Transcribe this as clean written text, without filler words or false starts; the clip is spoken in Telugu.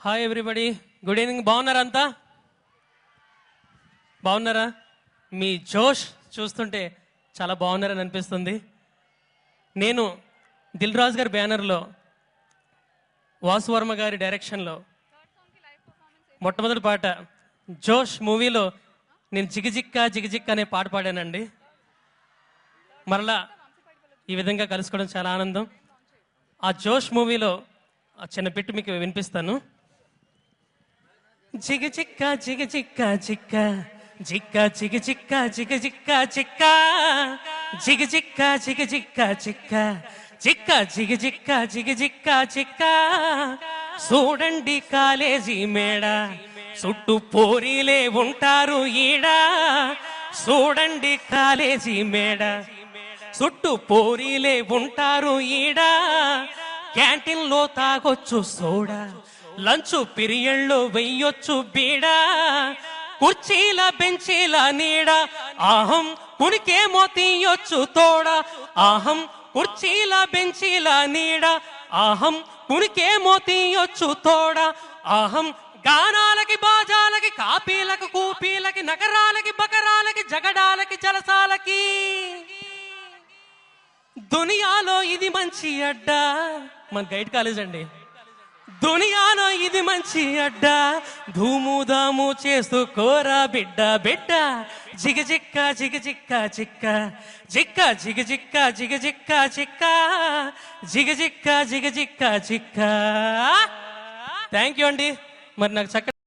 Hi everybody, good evening. బాగున్నారా? అంతా బాగున్నారా? మీ జోష్ చూస్తుంటే చాలా బాగున్నారని అనిపిస్తుంది. నేను దిల్ రాజు గారి బ్యానర్లో వాసు వర్మ గారి డైరెక్షన్లో మొట్టమొదటి పాట జోష్ మూవీలో నేను జిగిజిక్క జిగిజిక్క అనే పాట పాడానండి. మరలా ఈ విధంగా కలుసుకోవడం చాలా ఆనందం. ఆ జోష్ మూవీలో ఆ చిన్న బిట్ మీకు వినిపిస్తాను. జిగజిక్క జిగజిక్క చిక్క జిక్క జిగజిక్క జిగజిక్క చిక్క జిగజిక్క జిగజిక్క చిక్క చిక్క జిగజిక్క జిగజిక్క చిక్క. చూడండి కాలేజీ మేడ చుట్టూ పోరీలే ఉంటారు ఈడ. చూడండి కాలేజీ మేడ చుట్టూ పోరీలే ఉంటారు ఈడ. క్యాంటీన్ లో తాగొచ్చు సోడా, లంచ్ పీరియడ్లో వెయ్యొచ్చు బీడా. కుర్చీల బెంచీల నీడ ఆహం కునికేమో తీయొచ్చు తోడా. ఆహం కుర్చీల బెంచీల నీడ ఆహం కునికేమో తీయొచ్చు తోడా. ఆహం గానాలకి బాజాలకి కాపీలకు కూపీలకి నగరాలకి బకరాలకి జగడాలకి జలసాలకి. దునియాలో ఇది మంచి అడ్డా. మన గైడ్ కాలేజ్ అండి. దునియాలో ఇది మంచి అడ్డా, ధూము దాము చేసుకోరా బిడ్డ బిడ్డ. జిగజిక్క జిగజిక్క చిక్క జిక్క జిగజిక్క జిగజిక్క చిక్క జిగజిక్క జిగజిక్క చిక్క. థ్యాంక్ యూ అండి. మరి నాకు చక్కగా